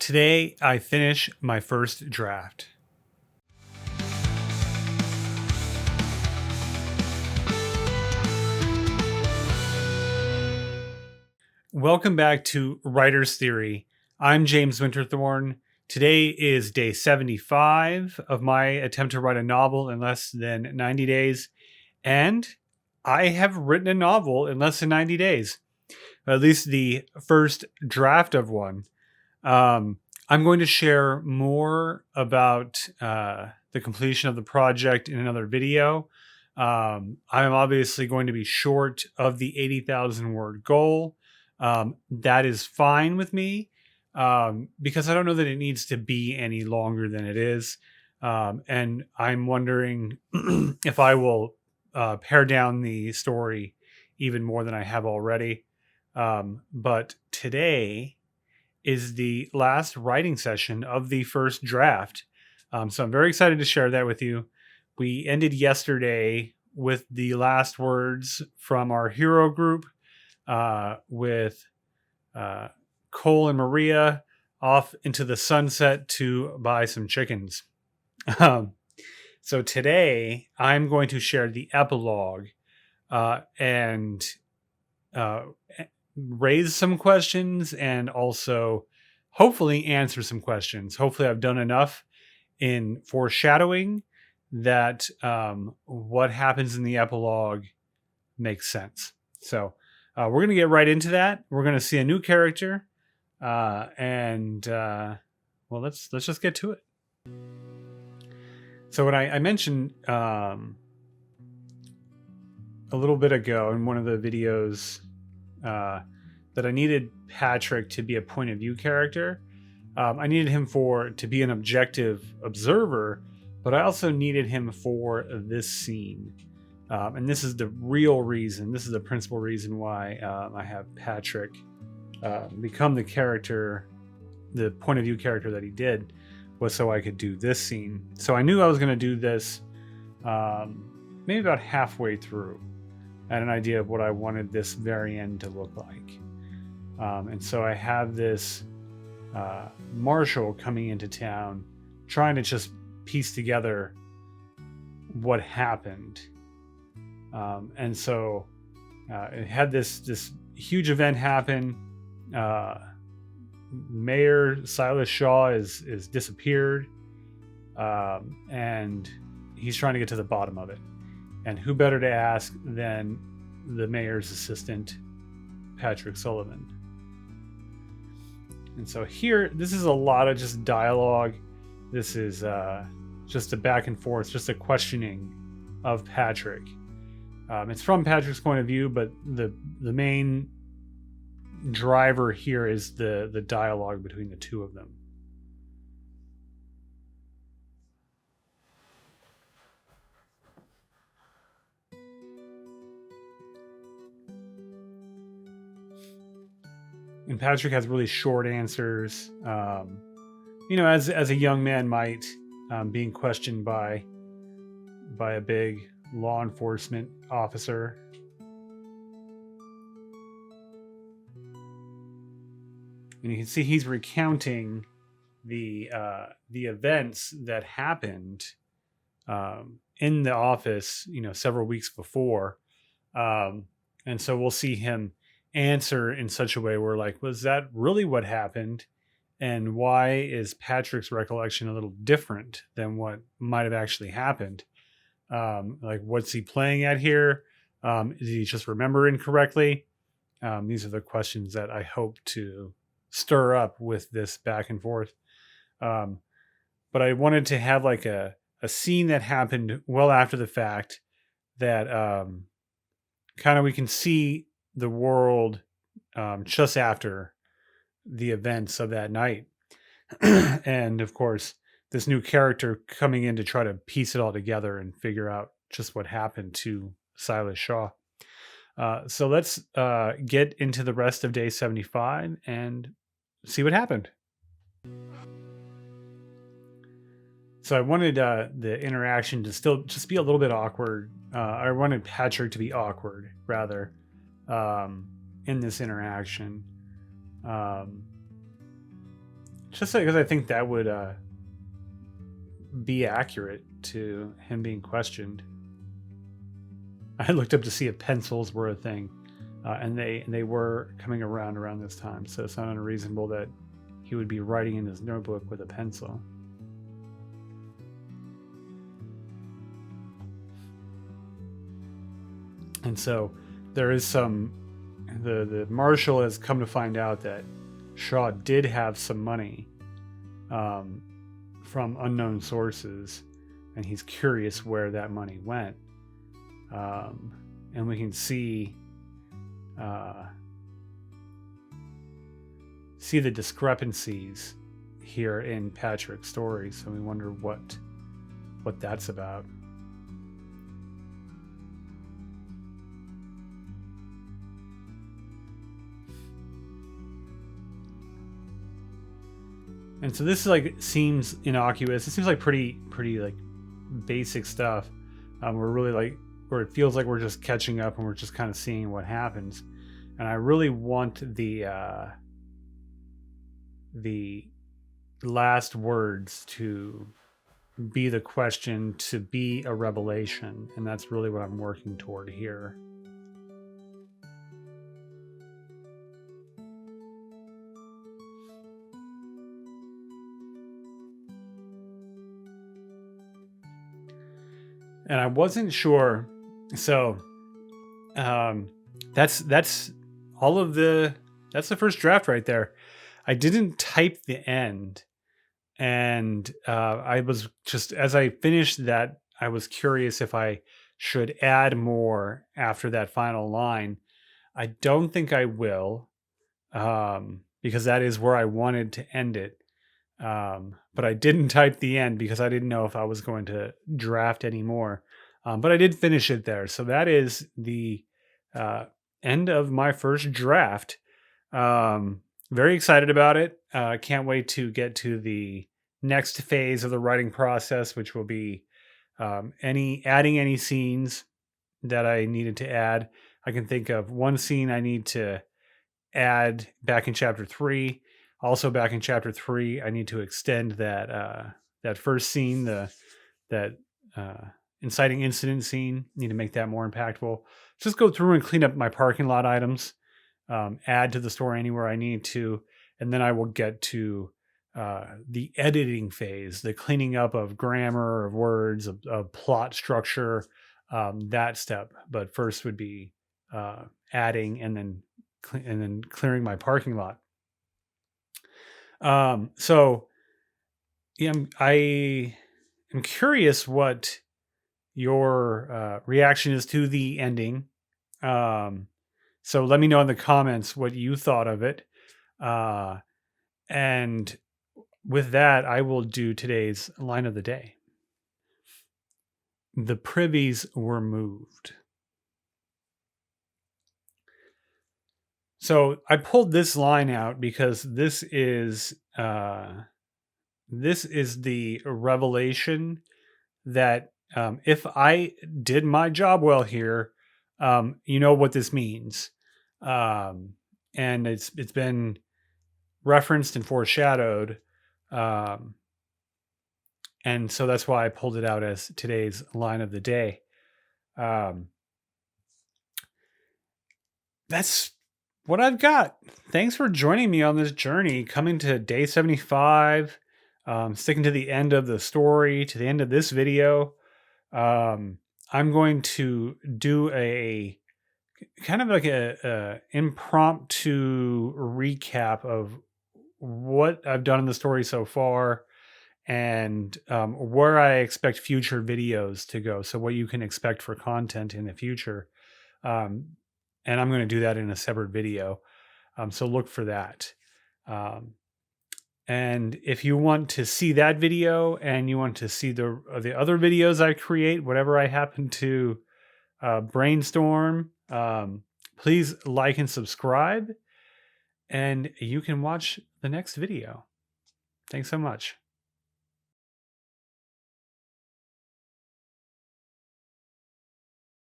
Today, I finish my first draft. Welcome back to Writer's Theory. I'm James Winterthorn. Today is day 75 of my attempt to write a novel in less than 90 days. And I have written a novel in less than 90 days. At least the first draft of one. I'm going to share more about the completion of the project in another video. I'm obviously going to be short of the 80,000 word goal. That is fine with me because I don't know that it needs to be any longer than it is. And I'm wondering if I will pare down the story even more than I have already. But today is the last writing session of the first draft. So I'm very excited to share that with you. We ended yesterday with the last words from our hero group, with Cole and Maria off into the sunset to buy some chickens. So today I'm going to share the epilogue and raise some questions and also hopefully answer some questions. Hopefully I've done enough in foreshadowing that what happens in the epilogue makes sense. So we're going to get right into that. We're going to see a new character and let's just get to it. So what I mentioned a little bit ago in one of the videos that I needed Patrick to be a point of view character. I needed him to be an objective observer, but I also needed him for this scene. And this is the real reason. This is the principal reason why I have Patrick become the character, the point of view character that he did, was so I could do this scene. So I knew I was going to do this maybe about halfway through. I had an idea of what I wanted this very end to look like. And so I have this marshal coming into town trying to just piece together what happened. And so it had this huge event happen. Mayor Silas Shaw is disappeared. And he's trying to get to the bottom of it. And who better to ask than the mayor's assistant, Patrick Sullivan. And so here, this is a lot of just dialogue. This is just a back and forth, just a questioning of Patrick. It's from Patrick's point of view, but the main driver here is the dialogue between the two of them. And Patrick has really short answers. As a young man might, being questioned by a big law enforcement officer. And you can see he's recounting the events that happened in the office, several weeks before. And so we'll see him answer in such a way where, like, was that really what happened? And why is Patrick's recollection a little different than what might have actually happened? Like, what's he playing at here? Did he just remember incorrectly? These are the questions that I hope to stir up with this back and forth. But I wanted to have like a scene that happened well after the fact that kind of we can see the world just after the events of that night. And of course, this new character coming in to try to piece it all together and figure out just what happened to Silas Shaw. So let's get into the rest of day 75 and see what happened. So I wanted the interaction to still just be a little bit awkward. I wanted Patrick to be awkward, rather, in this interaction. just because I think that would be accurate to him being questioned. I looked up to see if pencils were a thing, and they were coming around this time, so it's not unreasonable that he would be writing in his notebook with a pencil. And so there is some, the marshal has come to find out that Shaw did have some money from unknown sources, and he's curious where that money went. And we can see the discrepancies here in Patrick's story, so we wonder what that's about. And so this seems innocuous. It seems like pretty like basic stuff. We're really like, where it feels like we're just catching up and we're just kind of seeing what happens. And I really want the last words to be the question, to be a revelation, and that's really what I'm working toward here. And I wasn't sure. So that's all of that's the first draft right there. I didn't type the end, and I was just, as I finished that, I was curious if I should add more after that final line. I don't think I will, because that is where I wanted to end it. But I didn't type the end because I didn't know if I was going to draft anymore. But I did finish it there. So that is the end of my first draft. Very excited about it. Can't wait to get to the next phase of the writing process, which will be adding any scenes that I needed to add. I can think of one scene I need to add back in chapter 3. Also, back in chapter 3, I need to extend that first scene, that inciting incident scene. Need to make that more impactful. Just go through and clean up my parking lot items, add to the story anywhere I need to, and then I will get to the editing phase, the cleaning up of grammar, of words, of plot structure, that step. But first would be adding and then clearing my parking lot. So yeah, I am curious what your reaction is to the ending. So let me know in the comments what you thought of it. And with that, I will do today's line of the day. The privies were moved. So I pulled this line out because this is the revelation that if I did my job well here, you know what this means, and it's been referenced and foreshadowed, and so that's why I pulled it out as today's line of the day. That's what I've got. Thanks for joining me on this journey, coming to day 75, sticking to the end of the story, to the end of this video. I'm going to do a kind of like a impromptu recap of what I've done in the story so far, and where I expect future videos to go. So what you can expect for content in the future. And I'm going to do that in a separate video. So look for that. And if you want to see that video and you want to see the other videos I create, whatever I happen to brainstorm, please like and subscribe. And you can watch the next video. Thanks so much.